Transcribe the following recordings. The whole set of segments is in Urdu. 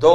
2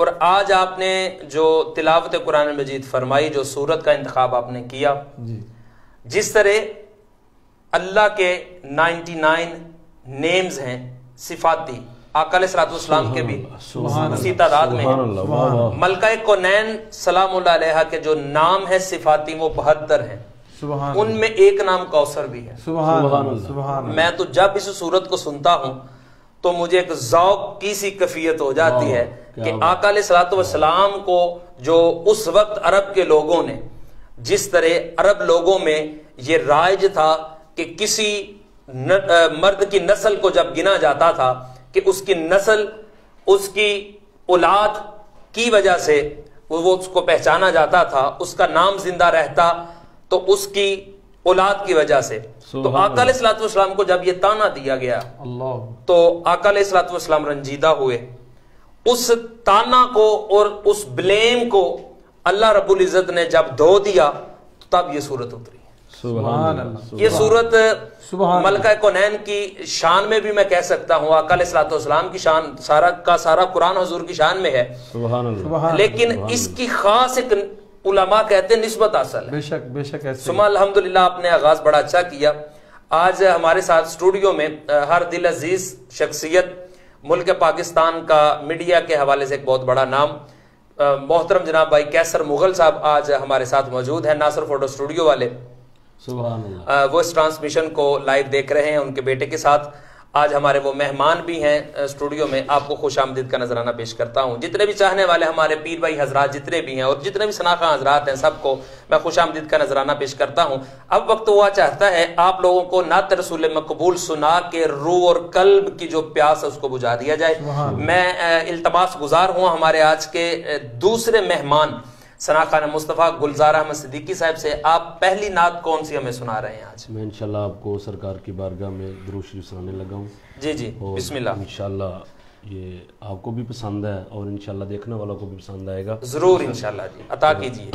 اور آج آپ نے جو تلاوت قرآن مجید فرمائی، جو سورت کا انتخاب آپ نے کیا، جس طرح اللہ کے 99 نیمز ہیں صفاتی، آقا علیہ الصلوۃ والسلام کے بھی اسی تعداد میں ہیں، ملکہ کونین سلام اللہ علیہ کے جو نام ہے صفاتی وہ 72 ہیں، ان میں ایک نام کوثر بھی ہے۔ میں تو جب اس صورت کو سنتا ہوں تو مجھے ایک ذوق کی سی کیفیت ہو جاتی ہے کہ آقا علیہ الصلوۃ والسلام کو جو اس وقت عرب کے لوگوں نے، جس طرح عرب لوگوں میں یہ رائج تھا کہ کسی مرد کی نسل کو جب گنا جاتا تھا کہ اس کی نسل، اس کی اولاد کی وجہ سے وہ اس کو پہچانا جاتا تھا، اس کا نام زندہ رہتا تو اس کی اولاد کی وجہ سے۔ تو آقا علیہ الصلوۃ والسلام کو جب یہ تانا دیا گیا تو آقا علیہ الصلوۃ والسلام رنجیدہ ہوئے، اس تانا کو اور اس بلیم کو اللہ رب العزت نے جب دھو دیا تب یہ صورت اتری۔ یہ صورت ملکہ کونین کی شان میں بھی میں کہہ سکتا ہوں، آقا علیہ الصلوۃ والسلام کی شان سارا کا سارا قرآن حضور کی شان میں ہے، لیکن اس کی خاص ایک علماء کہتے ہیں نسبت اصل ہے۔ بے شک ایسے ثم الحمدللہ آپ نے آغاز بڑا اچھا کیا۔ آج ہمارے ساتھ اسٹوڈیو میں ہر دل عزیز شخصیت، ملک پاکستان کا میڈیا کے حوالے سے ایک بہت بڑا نام، محترم جناب بھائی کیسر مغل صاحب آج ہمارے ساتھ موجود ہیں، ناصر فوٹو اسٹوڈیو والے۔ سبحان اللہ۔ وہ اس ٹرانسمیشن کو لائیو دیکھ رہے ہیں ان کے بیٹے کے ساتھ۔ آج ہمارے وہ مہمان بھی ہیں اسٹوڈیو میں، آپ کو خوش آمدید کا نذرانہ پیش کرتا ہوں۔ جتنے بھی چاہنے والے ہمارے پیر بھائی حضرات جتنے بھی ہیں اور جتنے بھی شناخواں حضرات ہیں، سب کو میں خوش آمدید کا نذرانہ پیش کرتا ہوں۔ اب وقت ہوا چاہتا ہے آپ لوگوں کو نعت رسول مقبول سنا کے روح اور قلب کی جو پیاس ہے اس کو بجھا دیا جائے۔ میں التماس گزار ہوں ہمارے آج کے دوسرے مہمان ثنا خان مصطفیٰ گلزار احمد صدیقی صاحب سے، آپ پہلی نعت کون سی ہمیں سنا رہے ہیں آج؟ میں انشاءاللہ آپ کو سرکار کی بارگاہ میں درود شریف سنانے لگا ہوں۔ جی جی بسم اللہ۔ انشاءاللہ یہ آپ کو بھی پسند ہے اور انشاءاللہ دیکھنے والوں کو بھی پسند آئے گا ضرور انشاءاللہ جی، عطا کیجیے۔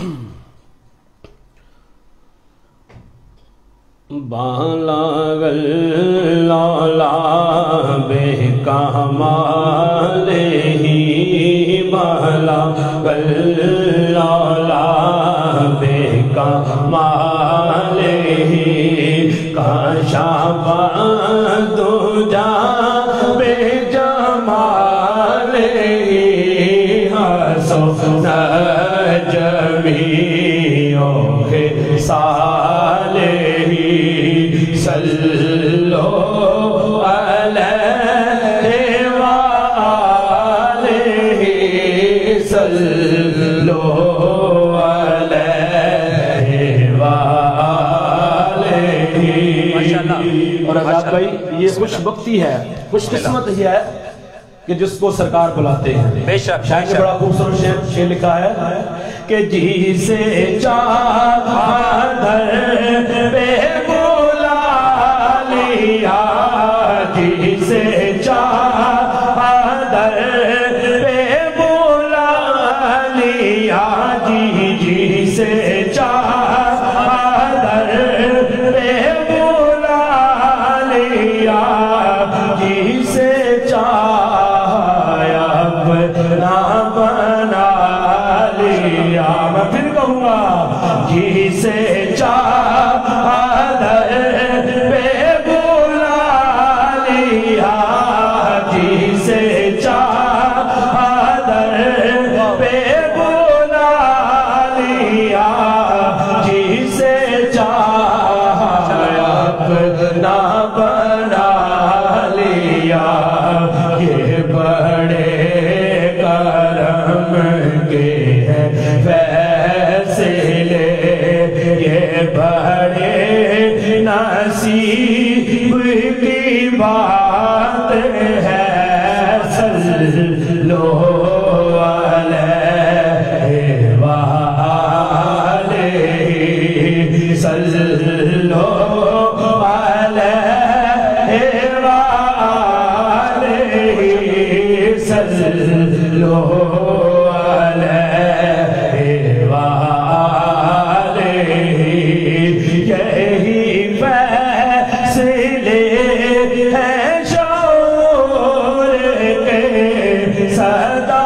بالا غلالا بے کمال ہی، بالا غلالا بے کمال ہی، کاشف دجا بے جمال ہی، حسن جمیعوں کے سال ہی، صلو علیہ وآلہ، صلو علیہ وآلہ۔ اور عزیز بھائی یہ خوش بختی ہے، خوش قسمت ہی ہے کہ جس کو سرکار بلاتے ہیں۔ بے شک شاعر نے بڑا خوبصورت شعر لکھا ہے کہ جسے چاہا در پہ بلا لیا، جسے چاہا در پہ بلا لیا، جسے چاہا در پہ بلا لیا، جسے چاہا اپنا بنا لیا۔ میں پھر کہوں گا جسے چاہا در پہ بلا لیا، جسے چاہا در پہ بلا لیا، جسے چاہا اپنا بنا لیا۔ یہ بڑے کرم کے ہیں فیصلے، یہ بڑے نصیب کی بات ہے، صلو علیہ وآلہ، صلو علیہ وآلہ، صلو علیہ وآلہ۔ یہی فیصلے ہیں شعور کے، صدا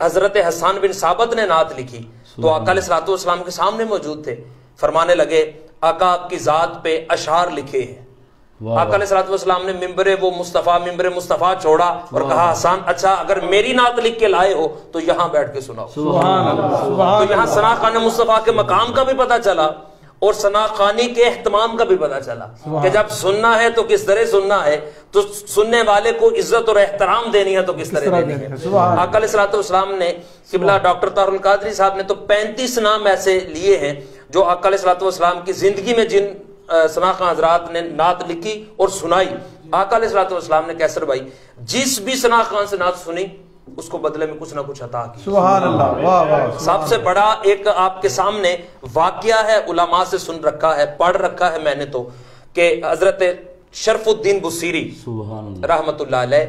حضرت حسان بن ثابت نے نعت لکھی تو آقا علیہ الصلوۃ والسلام کے سامنے موجود تھے، فرمانے لگے آقا آپ کی ذات پہ اشعار لکھے ہیں۔ آقا علیہ الصلوۃ والسلام نے ممبر مصطفیٰ چھوڑا اور کہا حسان اچھا اگر میری نعت لکھ کے لائے ہو تو یہاں بیٹھ کے سناؤ۔ تو یہاں ثنا خوان مصطفیٰ کے مقام کا بھی پتہ چلا اور ثنا خوانی کے اہتمام کا بھی پتہ چلا کہ جب سننا ہے تو کس طرح سننا ہے، تو سننے والے کو عزت اور احترام دینی ہے تو کس طرح دینی ہے۔ آقا علیہ الصلوۃ والسلام نے قبلہ ڈاکٹر طاہر القادری صاحب نے تو 35 نام ایسے لیے ہیں جو آقا علیہ الصلوۃ والسلام کی زندگی میں جن ثنا خان حضرات نے نعت لکھی اور سنائی، آقا علیہ الصلوۃ والسلام نے کیسر بھائی جس بھی ثنا خان سے نعت سنی اس کو بدلے میں کچھ نہ کچھ عطا کی۔ سبحان اللہ، واہ واہ۔ سب سے بڑا ایک آپ کے سامنے واقعہ ہے، علماء سے سن رکھا ہے، پڑھ رکھا ہے میں نے تو، کہ حضرت شرف الدین بصیری رحمت اللہ علیہ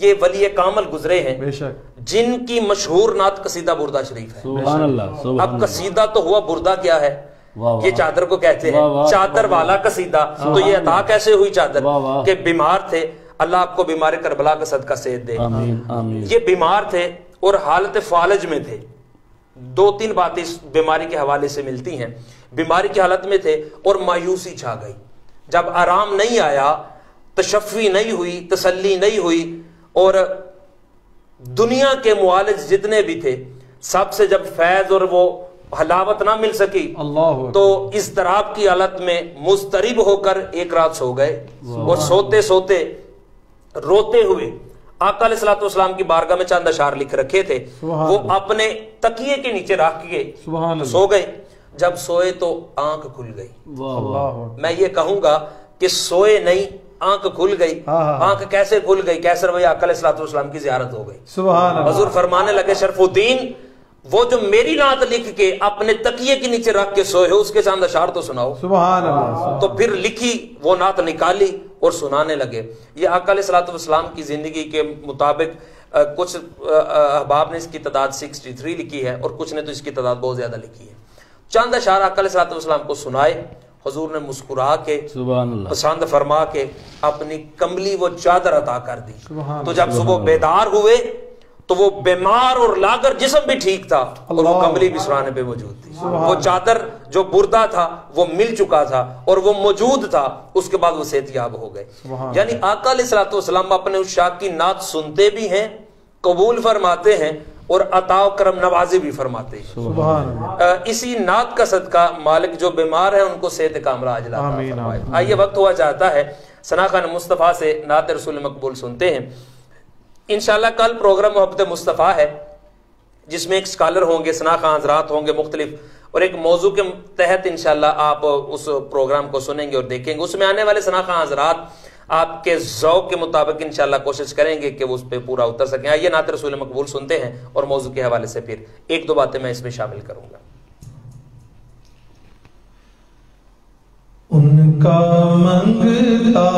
یہ ولی کامل گزرے ہیں بے شک، جن کی مشہور نعت قصیدہ بردہ شریف ہے۔ سبحان اللہ۔ اب قصیدہ تو ہوا، بردہ کیا ہے؟ یہ چادر کو کہتے ہیں، چادر والا قصیدہ۔ تو یہ عطا کیسے ہوئی چادر؟ کہ بیمار تھے، اللہ آپ کو بیمار کربلا کا صدقہ صحت دے۔ یہ بیمار تھے اور حالت فالج میں تھے۔ 2-3 باتیں اس بیماری کے حوالے سے ملتی ہیں۔ بیماری کی حالت میں تھے اور مایوسی چھا گئی، جب آرام نہیں آیا، تشفی نہیں ہوئی، تسلی نہیں ہوئی، اور دنیا کے معالج جتنے بھی تھے سب سے جب فیض اور وہ حلاوت نہ مل سکی تو اضطراب کی حالت میں مضطرب ہو کر ایک رات سو گئے اور سوتے سوتے روتے ہوئے آقا علیہ الصلوۃ والسلام کی بارگاہ میں چند اشعار لکھ رکھے تھے، وہ اپنے تکیے کے نیچے رکھ کے سو گئے۔ جب سوئے تو آنکھ کھل گئی۔ میں یہ کہوں گا کہ سوئے نہیں، آنکھ کھل گئی۔ آنکھ کیسے کھل گئی؟ کیسر بھائی آقا علیہ الصلوۃ والسلام کی زیارت ہو گئی۔ حضور فرمانے لگے شرف الدین وہ جو میری نعت لکھ کے اپنے تکیے کے نیچے رکھ کے سوئے ہو اس کے چاند اشعار تو سناؤ۔ سبحان اللہ۔ تو پھر لکھی وہ نعت، نکالی اور سنانے لگے۔ یہ آقا علیہ الصلوۃ والسلام کی زندگی کے مطابق کچھ احباب نے اس کی تعداد 63 لکھی ہے اور کچھ نے تو اس کی تعداد بہت زیادہ لکھی ہے۔ چند اشعار آقا علیہ الصلوۃ والسلام کو سنائے، حضور نے مسکرا کے پسند فرما کے اپنی کملی وہ چادر عطا کر دی۔ تو جب صبح بیدار ہوئے تو وہ بیمار اور لاغر جسم بھی ٹھیک تھا اور وہ کملی بھی سرانے پہ موجود تھی۔ وہ چادر جو بردہ تھا وہ مل چکا تھا اور وہ موجود تھا، اس کے بعد وہ صحت یاب ہو گئے۔ یعنی آقا علیہ الصلوۃ والسلام اپنے اس شاہ کی نعت سنتے بھی ہیں، قبول فرماتے ہیں اور عطا و کرم نوازی بھی فرماتے ہیں۔ اسی نعت کا صدقہ مالک جو بیمار ہیں ان کو صحت کاملہ عاجلہ عطا فرمائے۔ آئیے وقت ہوا چاہتا ہے ثنا خان مصطفیٰ سے نعت رسول مقبول سنتے ہیں۔ انشاءاللہ کل پروگرام محبت مصطفیٰ ہے جس میں ایک سکالر ہوں گے، ثنا خان حضرات ہوں گے مختلف، اور ایک موضوع کے تحت انشاءاللہ آپ اس پروگرام کو سنیں گے اور دیکھیں گے۔ اس میں آنے والے ثنا خان حضرات آپ کے ذوق کے مطابق انشاءاللہ کوشش کریں گے کہ وہ اس پہ پورا اتر سکیں۔ آئیے نعت رسول مقبول سنتے ہیں اور موضوع کے حوالے سے پھر 1-2 باتیں میں اس میں شامل کروں گا۔ ان کا منگتا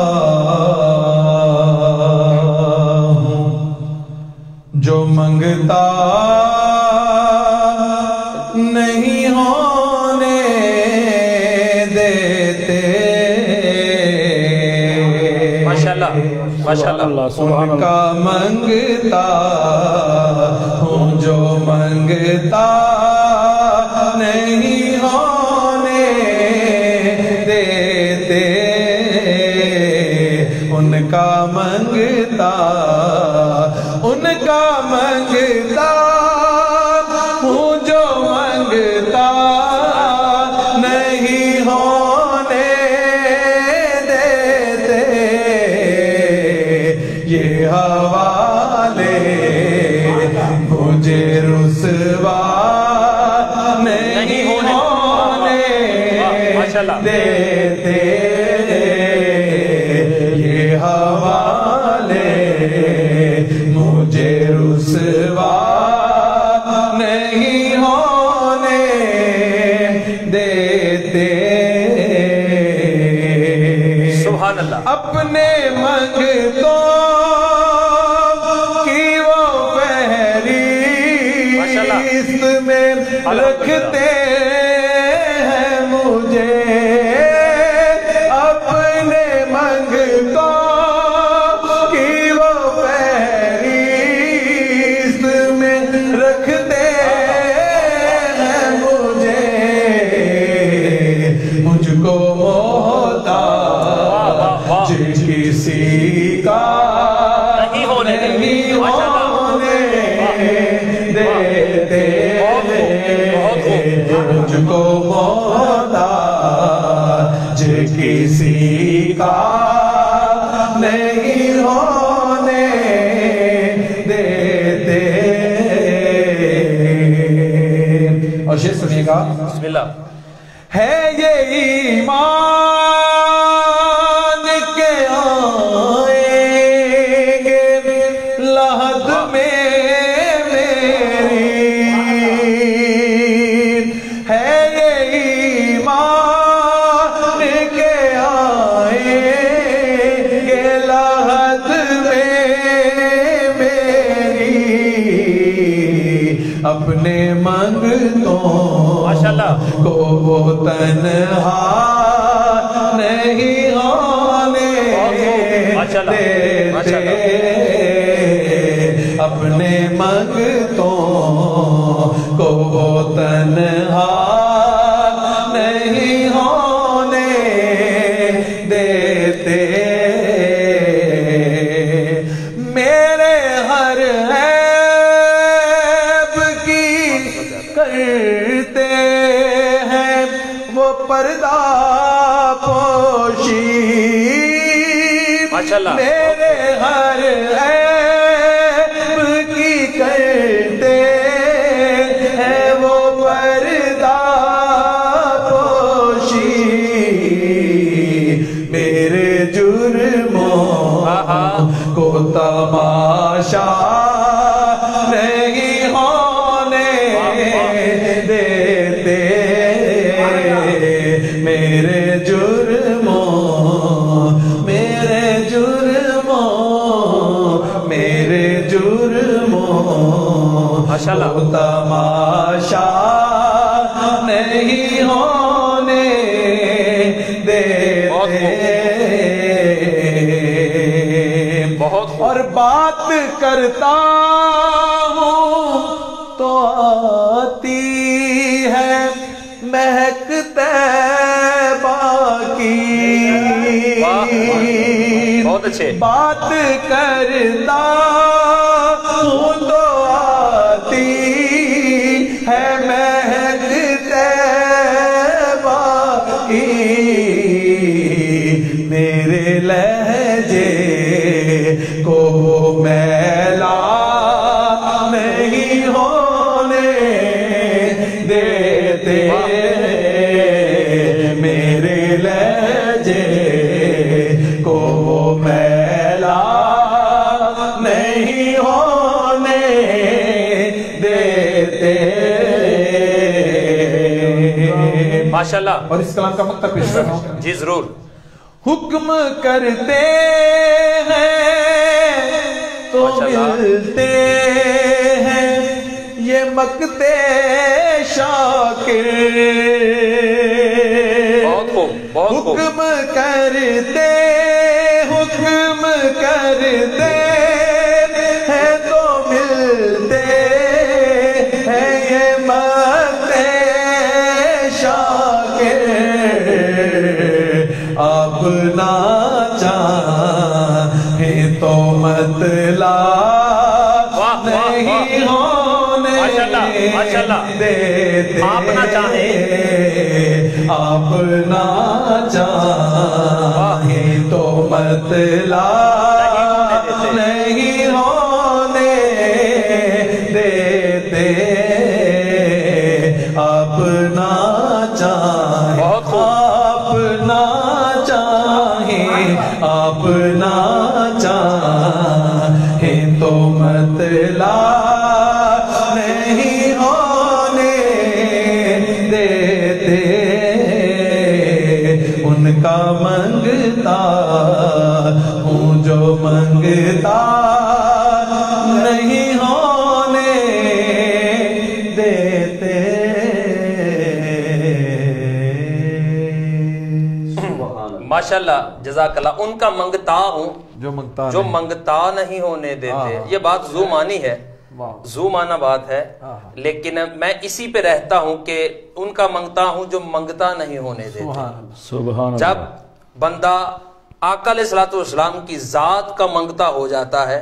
جو منگتا نہیں ہونے دیتے، ماشاءاللہ ان کا منگتا ہوں جو منگتا نہیں ہونے دیتے، ان کا منگتا ہوں جو منگتا نہیں ہونے دیتے، یہ حوالے مجھے رسوا نہیں ہونے دیتے، یہ حوالے مجھے رسوا نہیں ہونے دیتے۔ سبحان اللہ۔ اپنے منگتوں کی وہ فہرست میں رکھتے ہیں مجھے، اپنے منگتوں کی وہ فہرست میں رکھتے مجھ کو محتاج کسی کا نہیں ہونے دیتے. اور شعر سنیے گا. بسم اللہ. ہے یہ ایمان کے آئیں گے لحد میں میری, ہے یہ ایمان کے آئیں گے لحد میں میری, اپنے منگتوں ماشاءاللہ کو وہ تنہا نہیں ہونے دیتے, اپنے منگتوں کو وہ تنہا نہیں ہونے دیتے. میرے ہر عیب کی کرتے ہیں وہ پردہ پوشی, ماشاءاللہ. میرے ہر عیب کی کرتے ہیں وہ پردہ پوشی, میرے جرموں کو تماشا نہیں ہونے دیتے, میرے جرموں ماشاءاللہ کو تماشا نہیں ہونے دیتے. بہت اور بات کرتا ہوں تو آتی ہے مہک طیبہ کی, بہت اچھے. بات کرتا ہوں تو آتی ہے مہک طیبہ کی, میرے لہجے کو میلا نہیں ہونے دیتے, میرے لہجے کو میلا نہیں ہونے دیتے. ماشاءاللہ. اور اس کلام کا مقطع پیش کر رہا ہوں. جی ضرور. حکم کرتے ہیں تو ملتے ہیں یہ مقتے شاکر, بہت خوب, بہت خوب. حکم کرتے ہیں تو ملتے ہیں یہ مقتے شاکر, آپ نہ چاہیں تو مطلب نہیں ہونے دیتے, آپ نہ چاہیں, آپ نہ چاہیں تو مطلب نہیں ہونے دیتے, آپ نہ چاہیں, آپ نہ چاہیں, آپ نہ چاہیں تو مطلب نہیں ہونے دیتے, ان کا منگتا ہوں جو منگتا نہیں ہونے دیتے. ماشاءاللہ جزاک اللہ. ان کا منگتا ہوں جو منگتا نہیں ہونے دیتے. یہ بات ذو معنی ہے, ذو معنی بات ہے, لیکن میں اسی پہ رہتا ہوں کہ ان کا منگتا ہوں جو منگتا نہیں ہونے دیتے. جب بندہ آقا علیہ الصلوۃ والسلام کی ذات کا منگتا ہو جاتا ہے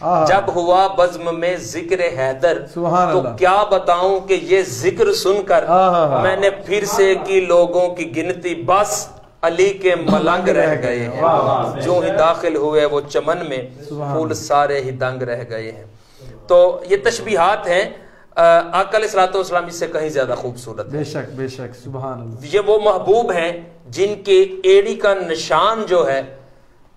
جب ہوا بزم میں ذکر حیدر تو کیا بتاؤں کہ یہ ذکر سن کر میں نے پھر سے کی لوگوں کی گنتی، بس علی کے ملنگ رہ گئے ہیں، جو ہی داخل ہوئے وہ چمن میں پھول سارے ہی دنگ رہ گئے ہیں۔ تو یہ تشبیہات ہیں، آقا علیہ الصلوۃ والسلام اس سے کہیں زیادہ خوبصورت ہے۔ بے شک بے شک، سبحان اللہ۔ یہ وہ محبوب ہیں جن کے ایڑی کا نشان جو ہے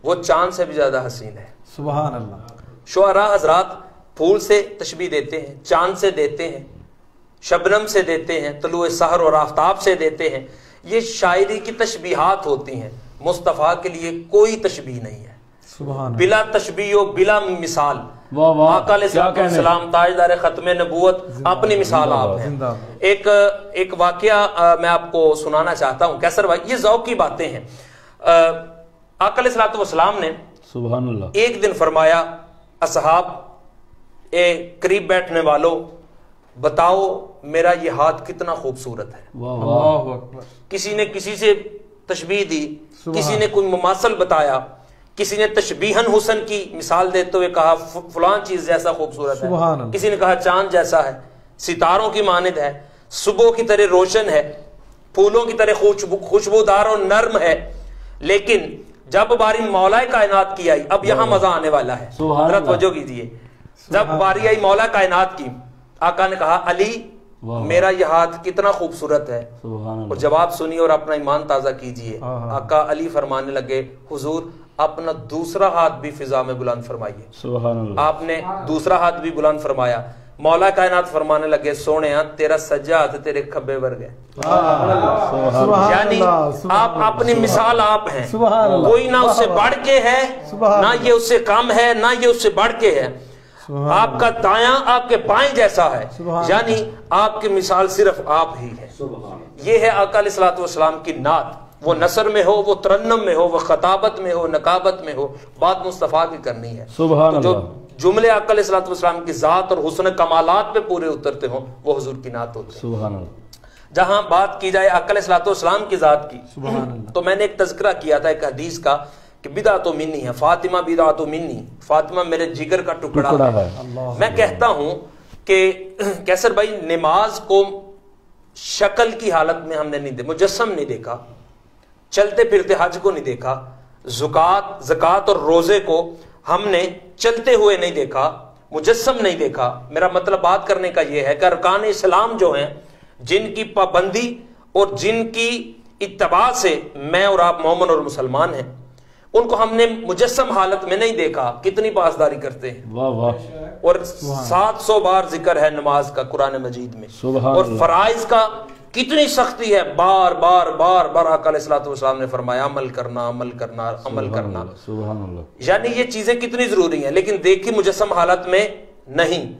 وہ چاند سے بھی زیادہ حسین ہے۔ سبحان اللہ۔ شعراء حضرات پھول سے تشبیہ دیتے ہیں، چاند سے دیتے ہیں، شبنم سے دیتے ہیں، طلوع سحر اور آفتاب سے دیتے ہیں۔ یہ شاعری کی تشبیہات ہوتی ہیں، مصطفیٰ کے لیے کوئی تشبیہ نہیں ہے، سبحان بلا تشبیہ و بلا مثال۔ آقا علیہ السلام تاجدار ختم نبوت، اپنی مثال آپ ہیں۔ ایک واقعہ میں آپ کو سنانا چاہتا ہوں کیسر بھائی، یہ ذوق کی باتیں ہیں۔ آقا علیہ السلام نے سبحان اللہ ایک دن فرمایا، اصحاب قریب بیٹھنے والوں بتاؤ میرا یہ ہاتھ کتنا خوبصورت ہے۔ اللہ اکبر۔ کسی نے کسی سے تشبیہ دی، کسی نے کوئی مماثل بتایا، کسی نے تشبیہن حسن کی مثال دیتے ہوئے کہا فلان چیز جیسا خوبصورت ہے، کسی نے کہا چاند جیسا ہے، ستاروں کی مانند ہے، صبح کی طرح روشن ہے، پھولوں کی طرح خوشبودار اور نرم ہے۔ لیکن جب باری مولا کائنات کی آئی، اب یہاں مزہ آنے والا ہے، حضرت توجہ کیجیے، جب باری آئی مولا کائنات کی، آقا نے کہا علی میرا یہ ہاتھ کتنا خوبصورت ہے، اور جواب سنیے اور اپنا ایمان تازہ کیجیے۔ آقا علی فرمانے لگے حضور اپنا دوسرا ہاتھ بھی فضا میں بلند فرمائیے۔ سبحان اللہ۔ آپ نے دوسرا ہاتھ بھی بلند فرمایا۔ مولا کائنات فرمانے لگے سونے تیرا سجا ہاتھ تیرے کھبے ور گئے۔ یعنی آپ اپنی مثال آپ ہیں، کوئی نہ اس سے بڑھ کے ہے، نہ یہ اس سے کم ہے، نہ یہ اس سے بڑھ کے ہے۔ آپ کا دایاں آپ کے بائیں جیسا ہے، یعنی آپ کی مثال صرف آپ ہی ہے۔ یہ ہے آقا علیہ الصلوۃ والسلام کی نعت، وہ نثر میں ہو، وہ ترنم میں ہو، وہ خطابت میں ہو، نقابت میں ہو، بات مصطفیٰ کی کرنی ہے۔ سبحان جو اللہ۔ جملے آقا علیہ الصلوۃ والسلام کی ذات اور حسن کمالات پہ پورے اترتے ہوں وہ حضور کی نعت ہوتے ہیں۔ سبحان اللہ۔ جہاں بات کی جائے آقا علیہ الصلوۃ والسلام کی ذات کی، تو میں نے ایک تذکرہ کیا تھا ایک حدیث کا کہ بدعت منی ہے، فاطمہ بدعت منی، فاطمہ میرے جگر کا ٹکڑا ہے۔ میں کہتا ہوں کہ کیسر بھائی نماز کو شکل کی حالت میں ہم نے نہیں دیکھا، مجسم نہیں دیکھا، چلتے پھرتے حج کو نہیں دیکھا، زکوٰۃ اور روزے کو ہم نے چلتے ہوئے نہیں دیکھا، مجسم نہیں دیکھا۔ میرا مطلب بات کرنے کا یہ ہے کہ ارکان اسلام جو ہیں، جن کی پابندی اور جن کی اتباع سے میں اور آپ مومن اور مسلمان ہیں، ان کو ہم نے مجسم حالت میں نہیں دیکھا۔ کتنی پاسداری کرتے ہیں، واہ واہ، اور 700 بار ذکر ہے نماز کا قرآن مجید میں، سبحان اور اللہ۔ فرائض کا کتنی سختی ہے، بار بار بار بار آقا علیہ الصلوۃ والسلام نے فرمایا عمل کرنا عمل کرنا عمل کرنا۔ سبحان اللہ۔ یعنی یہ چیزیں کتنی ضروری ہیں، لیکن دیکھی مجسم حالت میں نہیں۔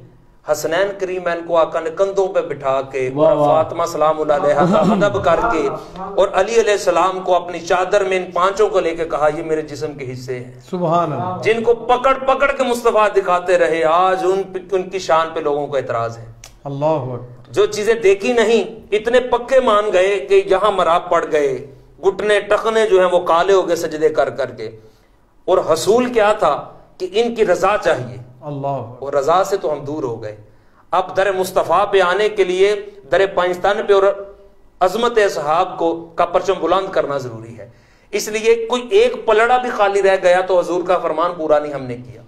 حسنین کریمین کو آقا نے کندھوں پہ بٹھا کے، فاطمہ سلام اللہ علیہا کا ادب کر کے، اور علی علیہ السلام کو اپنی چادر میں ان پانچوں کو لے کے کہا یہ میرے جسم کے حصے ہیں، سبحان اللہ۔ جن کو پکڑ پکڑ کے مصطفیٰ دکھاتے رہے، آج ان کی شان پہ لوگوں کو اعتراض ہے۔ اللہ اکبر۔ جو چیزیں دیکھی نہیں اتنے پکے مان گئے کہ یہاں مراب پڑ گئے، گھٹنے ٹخنے جو ہیں وہ کالے ہو گئے سجدے کر کر کے، اور حصول کیا تھا کہ ان کی رضا چاہیے، اللہ، اور رضا سے تو ہم دور ہو گئے۔ اب در مصطفیٰ پہ آنے کے لیے در پاکستان پہ اور عظمت اصحاب کا پرچم بلند کرنا ضروری ہے۔ اس لیے کوئی ایک پلڑا بھی خالی رہ گیا تو حضور کا فرمان پورا نہیں ہم نے کیا۔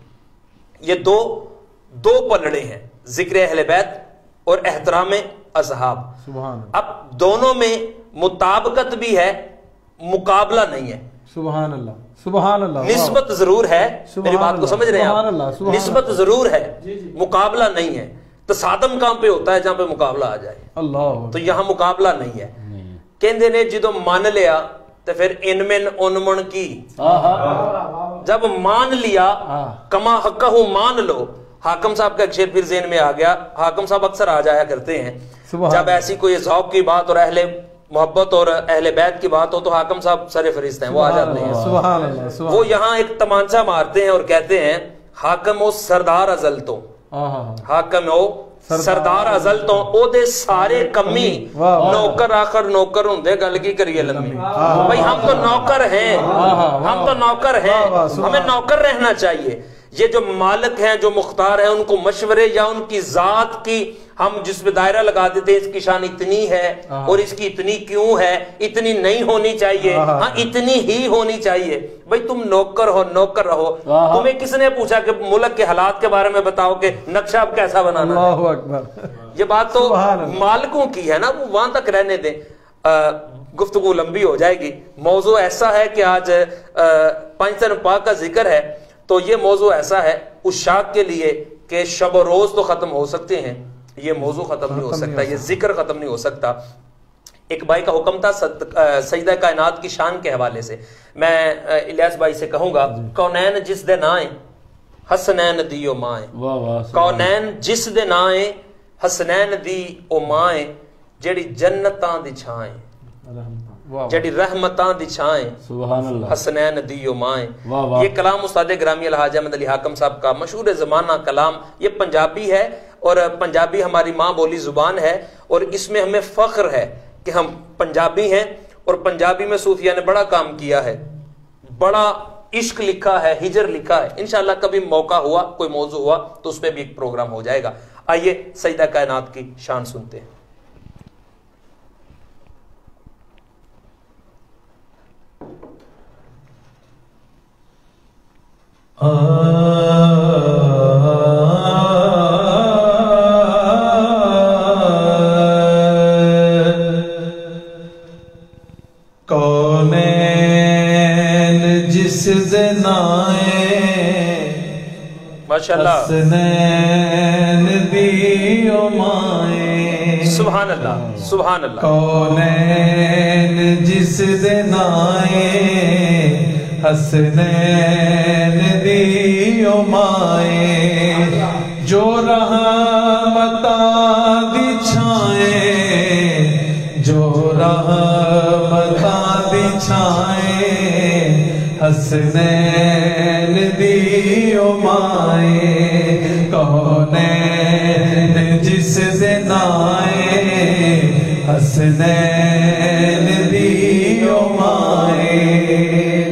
یہ دو پلڑے ہیں، ذکر اہل بیت اور احترام اصحاب۔ سبحان اللہ۔ اب دونوں میں مطابقت بھی ہے، مقابلہ نہیں ہے۔ سبحان اللہ، سبحان اللہ۔ نسبت ضرور ہے، میری بات کو سمجھ رہے ہیں سبحان اللہ، آپ؟ سبحان نسبت ضرور ہے، مقابلہ نہیں ہے۔ تصادم کہاں پہ ہوتا ہے؟ جہاں پہ مقابلہ آ جائے، اللہ۔ تو یہاں مقابلہ نہیں ہے۔ کہندے نے جدو مان لیا تو پھر ان من ان من کی، جب مان لیا کما حقہ مان لو۔ حاکم صاحب کا ایک شعر پھر ذہن میں آ گیا، حاکم صاحب اکثر آ جایا کرتے ہیں جب ایسی کوئی ذوق کی بات اور اہل محبت اور اہل بیت کی بات ہو تو حاکم صاحب سر فہرست ہیں، وہ آ جاتے ہیں۔ سبحان اللہ۔ وہ یہاں ایک تمانچہ مارتے ہیں اور کہتے ہیں حاکم او سردار ازل تو، حاکم او سردار ازل تو او دے سارے کمی، نوکر آخر نوکر ہوں دے گل کی کریے لمبی۔ بھائی ہم تو نوکر ہیں، ہم تو نوکر ہیں، ہمیں نوکر رہنا چاہیے۔ یہ جو مالک ہیں جو مختار ہیں ان کو مشورے یا ان کی ذات کی ہم جس پہ دائرہ لگا دیتے ہیں اس کی شان اتنی ہے اور اس کی اتنی کیوں ہے, اتنی نہیں ہونی چاہیے, ہاں اتنی ہی ہونی چاہیے. بھائی تم نوکر ہو, نوکر رہو. تمہیں کس نے پوچھا کہ ملک کے حالات کے بارے میں بتاؤ کہ نقشہ اب کیسا بنانا ہے؟ اللہ اکبر. یہ بات تو مالکوں کی ہے نا, وہ وہاں تک رہنے دیں. گفتگو لمبی ہو جائے گی. موضوع ایسا ہے کہ آج پنجتن پاک کا ذکر ہے, تو یہ موضوع ایسا ہے عشاق کے لیے کہ شب و روز تو ختم ہو سکتے ہیں, یہ موضوع ختم نہیں ہو سکتا, یہ ذکر ختم نہیں ہو سکتا. ایک بھائی کا حکم تھا سیدہ کائنات کی شان کے حوالے سے. میں الیاس بھائی سے کہوں گا, کونین جس دن آئیں حسنین دی او مائیں, کونین جس دن آئیں حسنین دی او مائیں, جڑی جنتاں دی چھائیں, جڑی رحمتاں دی چھائیں, سبحان اللہ, حسنین دی او مائیں. یہ کلام استاد گرامی الحاج احمد علی حاکم صاحب کا مشہور زمانہ کلام, یہ پنجابی ہے اور پنجابی ہماری ماں بولی زبان ہے, اور اس میں ہمیں فخر ہے کہ ہم پنجابی ہیں. اور پنجابی میں صوفیہ نے بڑا کام کیا ہے, بڑا عشق لکھا ہے, ہجر لکھا ہے. انشاءاللہ کبھی موقع ہوا, کوئی موضوع ہوا تو اس پہ بھی ایک پروگرام ہو جائے گا. آئیے سیدہ کائنات کی شان سنتے ہیں. کونین جس دن آئے حسنین دی او مائیں, سبحان اللہ, سبحان اللہ. کونین جس دن آئے حسنین دی او مائیں, جو رحمتاں دی چھائیں, جو رحمتاں دی چھائیں, حسنین دی او مائیں. کونین جس دن آئے حسنین دی او مائیں.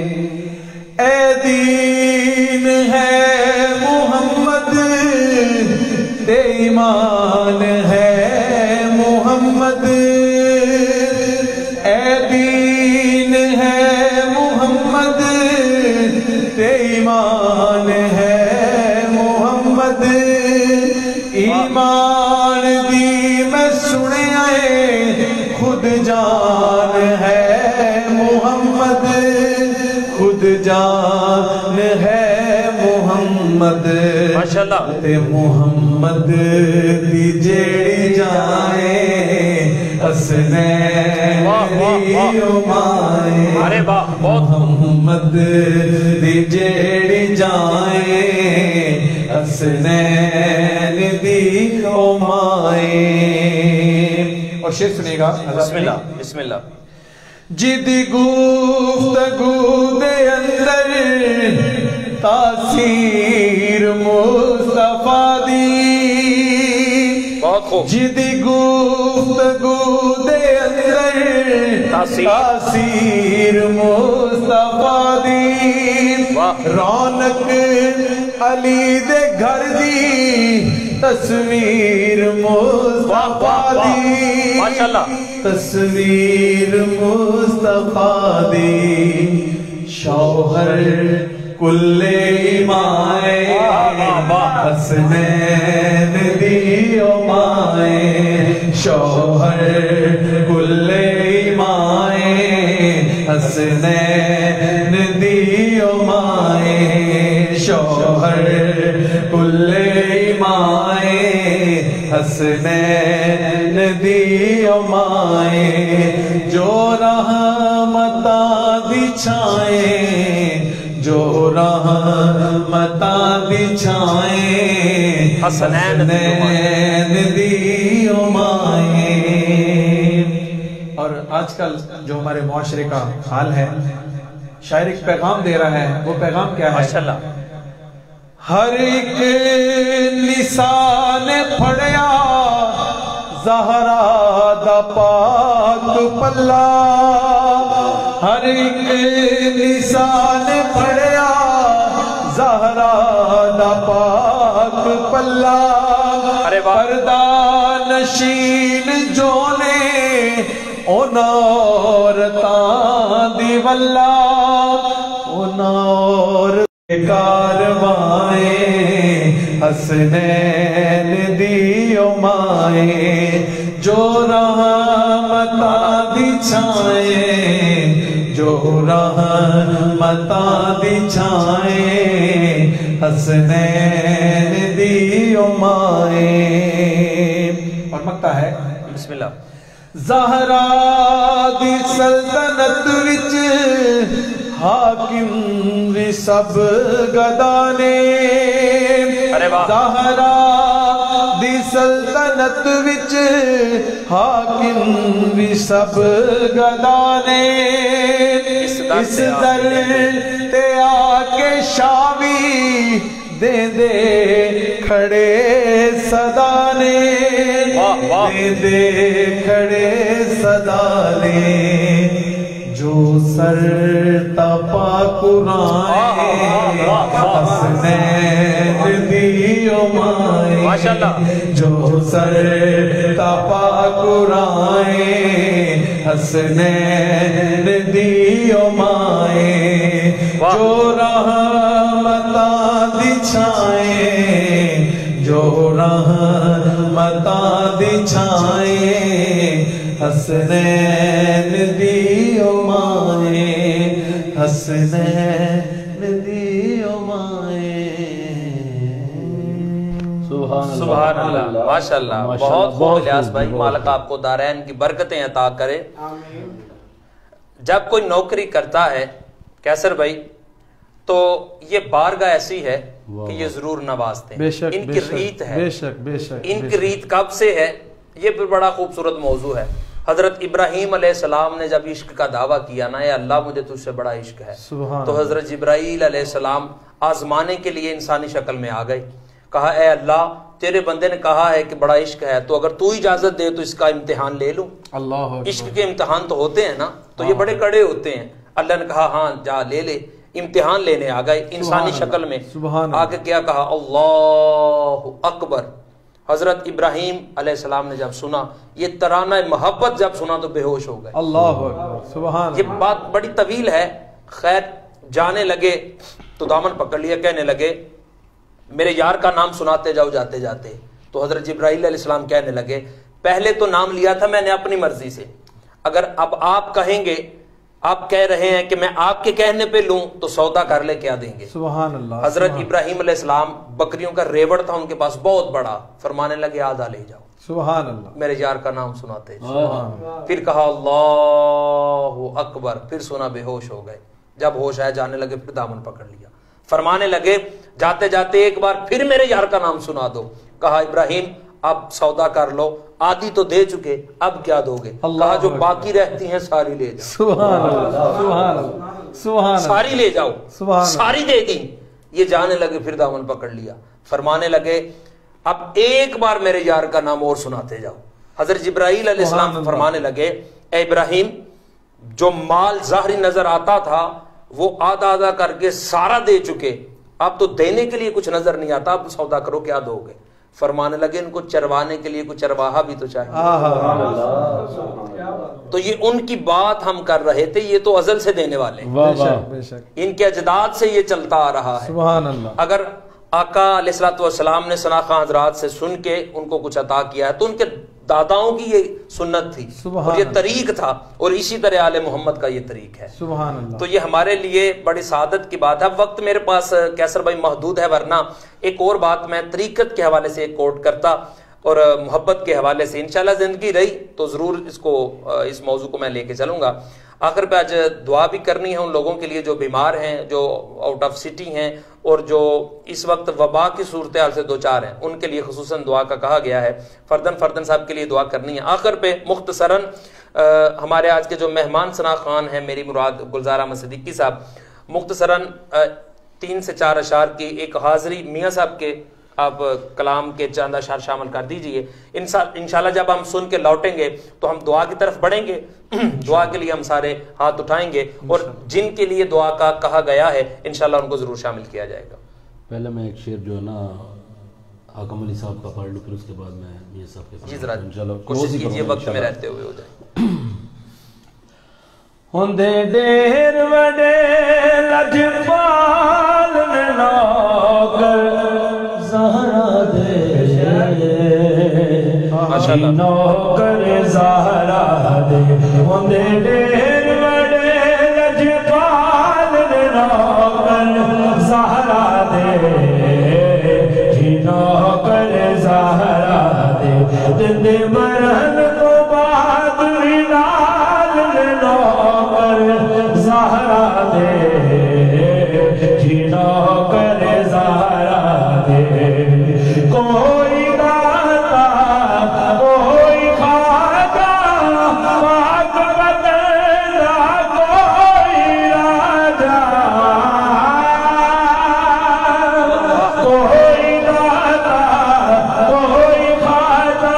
اے دین ہے محمد تے ایمان ہے محمد, اے دین ہے محمد تے ایمان ہے محمد. ایمان دی میں سنیا خود جان ہے محمد, خود جان ہے محمد. ماشاءاللہ. تے محمد دی جیڑی جائے حسنین دی او مائیں, ارے واہ, بہت محمد دی جیڑی جائے حسنین دی او مائیں. اور شعر سنیے گا. بسم اللہ, بسم اللہ. جدی گفتگو دے اندر تاثیر مصطفیٰ دی, بہت خوب. جدی گفتگو دے اندر تاثیر مصطفیٰ دی, رونق علی دے گھر دی تصویر مصطفیٰ دی, ماشاءاللہ, تصویر مصطفیٰ دی. شوہر کل ایمائے حسنین دی او مائیں, شوہر کل ایمائے حسنین دی او مائیں, شوہر کل ایمائے حسنین دی او مائیں. جو رحمتاں دی چھائیں, جو رحمتاں دی چھائیں حسنین دی او مائیں. اور آج کل جو ہمارے معاشرے کا حال ہے, شاعر ایک پیغام دے رہا ہے, وہ پیغام کیا ہے؟ ماشاءاللہ. ہر ایک لسان پھڑیا زہرا دا پاک پلا, ہر ایک لسان پھڑیا زہرا دا پاک پلا پردہ نشین جو نے اون عورتاں دی ولا اون عورت کاروائیں حسنین دیو مائیں جو رحمتاں دی چھائیں جو رحمتاں دی چھائیں حسنین دیو مائیں. اور مکتا ہے بسم اللہ. زہرا دی سلطنت وچ حاکم بھی سب گدانے زہرا دی سلطنت وچ حاکم بھی سب گدانے اس در تے آکے شامی دے دے کھڑے صدانے دے دے کھڑے صدانے جو سر تپا قرآن حسنین دیو مائیں جو سر تپا قرآن حسنین دیو مائیں جو رحمتاں دی چھائیں جو رحمتاں دی چھائیں حسنین دیو مائیں حسنین دیو مائیں. سبحان اللہ. ماشاءاللہ. بہت خوب الیاس بھائی. مالک آپ کو دارین کی برکتیں عطا کرے. جب کوئی نوکری کرتا ہے کیسر بھائی تو یہ بارگاہ ایسی ہے کہ یہ ضرور نوازتے ہیں. ان کی ریت ہے. ان کی ریت کب سے ہے یہ بھی بڑا خوبصورت موضوع ہے. حضرت ابراہیم علیہ السلام نے جب عشق کا دعویٰ کیا نا اے اللہ مجھے تجھ سے بڑا عشق ہے تو حضرت جبرائیل علیہ السلام آزمانے کے لیے انسانی شکل میں آ گئے. کہا اے اللہ تیرے بندے نے کہا ہے کہ بڑا عشق ہے تو اگر تو اجازت دے تو اس کا امتحان لے لوں. عشق کے امتحان تو ہوتے ہیں نا تو یہ بڑے کڑے ہوتے ہیں. اللہ نے کہا ہاں جا لے لے. امتحان لینے آ گئے انسانی شکل میں. آگے کیا کہا اللہ اکبر. حضرت ابراہیم علیہ السلام نے جب سنا یہ ترانہ محبت جب سنا تو بے ہوش ہو گئے. اللہ اکبر. سبحان. یہ بات بڑی طویل ہے. خیر جانے لگے تو دامن پکڑ لیا. کہنے لگے میرے یار کا نام سناتے جاؤ جاتے جاتے. تو حضرت جبرائیل علیہ السلام کہنے لگے پہلے تو نام لیا تھا میں نے اپنی مرضی سے, اگر اب آپ کہیں گے آپ کہہ رہے ہیں کہ میں آپ کے کہنے پہ لوں تو سودا کر لے کیا دیں گے. سبحان اللہ. حضرت ابراہیم علیہ السلام بکریوں کا ریوڑ تھا ان کے پاس بہت بڑا. فرمانے لگے آدھا لے جاؤ. سبحان اللہ. میرے یار کا نام سناتے. پھر کہا اللہ اکبر. پھر سنا بے ہوش ہو گئے. جب ہوش آیا جانے لگے پھر دامن پکڑ لیا. فرمانے لگے جاتے جاتے ایک بار پھر میرے یار کا نام سنا دو. کہا ابراہیم اب سودا کر لو, آدھی تو دے چکے اب کیا دو گے. کہا جو باقی رہتی ہیں ساری لے جاؤ. سبحان اللہ. سبحان اللہ. سبحان. ساری لے جاؤ. سبحان. ساری دے دی. یہ جانے لگے پھر دامن پکڑ لیا. فرمانے لگے اب ایک بار میرے یار کا نام اور سناتے جاؤ. حضرت جبرائیل علیہ السلام فرمانے لگے اے ابراہیم جو مال ظاہری نظر آتا تھا وہ آدھا آدھا کر کے سارا دے چکے, اب تو دینے کے لیے کچھ نظر نہیں آتا, اب سودا کرو کیا دو گے. فرمانے لگے ان کو چروانے کے لیے کوئی چرواہا بھی تو چاہیے. تو یہ ان کی بات ہم کر رہے تھے, یہ تو ازل سے دینے والے ہیں, ان کے اجداد سے یہ چلتا آ رہا ہے. سبحان اللہ. اگر آقا علیہ السلام نے سناخہ حضرات سے سن کے ان کو کچھ عطا کیا ہے تو ان کے داداؤں کی یہ سنت تھی اور یہ طریق تھا, اور اسی طرح آل محمد کا یہ طریق ہے. سبحان اللہ. تو یہ ہمارے لیے بڑی سعادت کی بات ہے. وقت میرے پاس کیسر بھائی محدود ہے, ورنہ ایک اور بات میں طریقت کے حوالے سے ایک کوٹ کرتا اور محبت کے حوالے سے. انشاءاللہ زندگی رہی تو ضرور اس موضوع کو میں لے کے چلوں گا. آخر پہ آج دعا بھی کرنی ہے ان لوگوں کے لیے جو بیمار ہیں, جو آؤٹ آف سٹی ہیں اور جو اس وقت وبا کی صورتحال سے دوچار ہیں, ان کے لیے خصوصاً دعا کا کہا گیا ہے. فردن صاحب کے لیے دعا کرنی ہے. آخر پہ مختصراً ہمارے آج کے جو مہمان ثنا خان ہیں میری مراد گلزار احمد صدیقی صاحب, مختصراً 3 سے 4 اشعار کی ایک حاضری میاں صاحب کے آپ کلام کے چند اشعار شامل کر دیجئے. انشاءاللہ جب ہم سن کے لوٹیں گے تو ہم دعا کی طرف بڑھیں گے. دعا کے لیے ہم سارے ہاتھ اٹھائیں گے اور جن کے لیے دعا کا کہا گیا ہے انشاءاللہ ان کو ضرور شامل کیا جائے گا. پہلے میں ایک شعر جو ہے نا حاکم علی صاحب کا پڑھ لوں، پھر اس کے بعد میں یہ صاحب کے جی ذرا انشاءاللہ کوشش کیجیے وقت میں رہتے ہوئے ہو جائے۔ ہوندے دیر وڈے لجپال نے نوکر زہرا دے، ماشاءاللہ نوکر زہرا دے، ہوندے دیر وڈے لجپال نے نوکر زہرا دے، نوکر زہرا دے، دن مرن تو بعد لال نوکر زہرا دے، نوکر زہرا دے، کوئی داتا کوئی خواجہ پاک بدلا کوئی راجہ، کوئی داتا کوئی خواجہ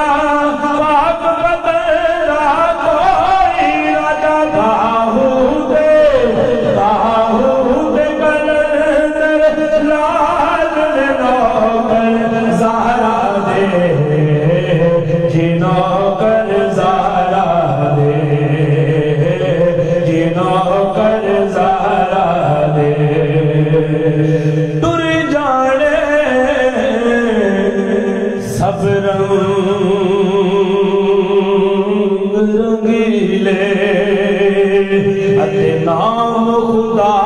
پاک بدلا کوئی راجہ، داؤد کلندر لال نوکر زہرا دے، جی نوکر زہرا دے، جی نوکر زہرا دے، ٹر جانے سب رنگ رنگیلے، اتے نام خدا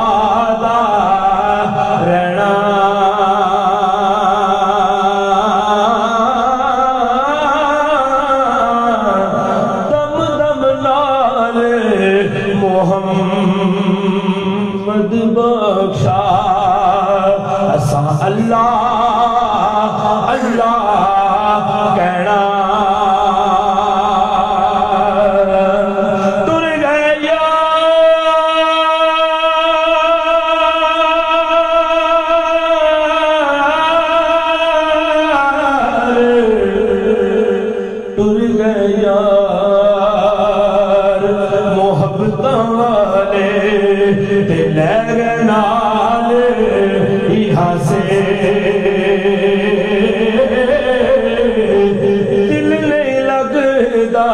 دا رہنا، دم دم نال محمد بخشا، اساں اللہ اللہ کہنا، تر گئے یار، تر گئے یار محبتاں والے، تے لے گئے نال یہاں سے، دل نہیں لگدا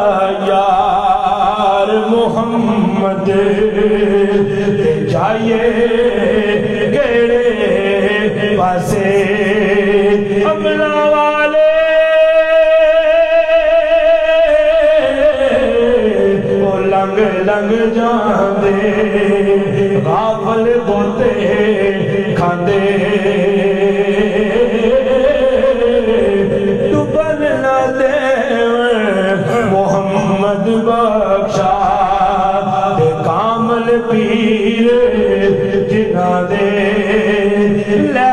یار محمد، جائیے کیڑے پاسے، املا والے وہ لنگ لنگ جاندے، غافل بوتے کھاندے، ڈبن نہ دے محمد بخشا، تے کامل پیر جنہ دے، لے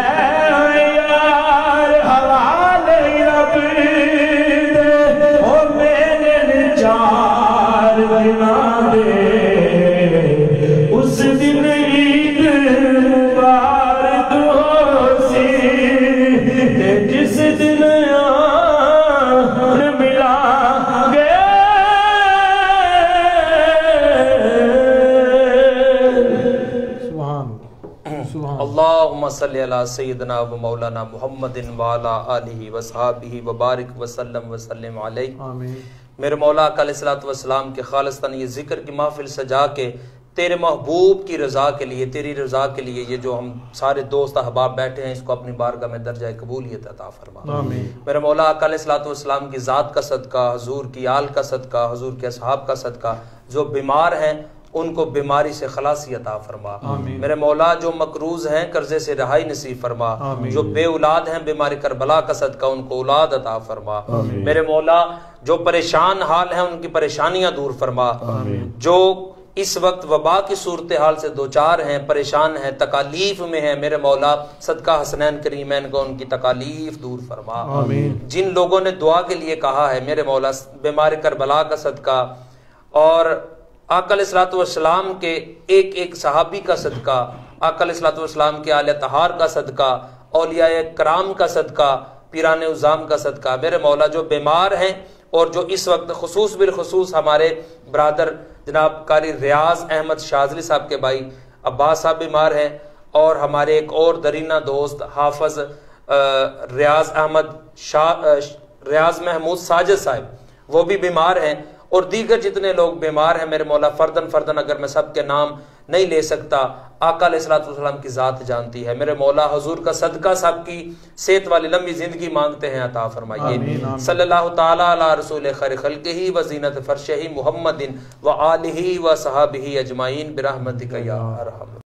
یار حوالے رب دے، او میرے چار دنہ دے، اس دن عید بار تو سی، تے جس دن آن ملا گے، سبحان سبحان اللہم صلی علی سیدنا و مولانا محمد وعلا آلہ وصحابہ وبارک وسلم وسلم علیہ۔ آمین۔ میرے مولا کا علیہ السلام کے خالصتاً یہ ذکر کی محفل سجا کے تیرے محبوب کی رضا کے لیے، تیری رضا کے لیے، یہ جو ہم سارے دوست احباب بیٹھے ہیں، اس کو اپنی بارگاہ میں درجہ قبولیت عطا فرما۔ آمین۔ میرے مولا آقا علیہ السلام کی ذات کا صدقہ، حضور کی آل کا صدقہ، حضور کے اصحاب کا صدقہ، جو بیمار ہیں ان کو بیماری سے خلاصی عطا فرما۔ آمین۔ میرے مولا جو مقروض ہیں قرضے سے رہائی نصیب فرما۔ آمین۔ جو بے اولاد ہیں بیماری کربلا کا صدقہ ان کو اولاد عطا فرما۔ آمین۔ میرے مولا جو پریشان حال ہیں ان کی پریشانیاں دور فرما۔ آمین۔ جو اس وقت وبا کی صورتحال سے دوچار ہیں، پریشان ہیں، تکالیف میں ہیں، میرے مولا صدقہ حسنین کریمین کو ان کی تکالیف دور فرما۔ آمین۔ جن لوگوں نے دعا کے لیے کہا ہے میرے مولا بیمار کربلا کا صدقہ اور آقا علیہ السلام کے ایک ایک صحابی کا صدقہ، آقا علیہ السلام کے آل طہار کا صدقہ، اولیاء کرام کا صدقہ، پیران عظام کا صدقہ، میرے مولا جو بیمار ہیں اور جو اس وقت خصوص بالخصوص ہمارے برادر جناب قاری ریاض احمد شاذلی صاحب کے بھائی عباس صاحب بیمار ہیں، اور ہمارے ایک اور درینہ دوست حافظ ریاض محمود ساجد صاحب وہ بھی بیمار ہیں، اور دیگر جتنے لوگ بیمار ہیں میرے مولا فردن فردن اگر میں سب کے نام نہیں لے سکتا، آقا علیہ الصلوۃ والسلام کی ذات جانتی ہے، میرے مولا حضور کا صدقہ سب کی صحت والی لمبی زندگی مانگتے ہیں، عطا فرمائیے۔ صلی اللہ تعالی علی رسول خیر خلقہ و زینت فرشہ محمد و آلہ و صحابہ اجمعین برحمتک یا ارحم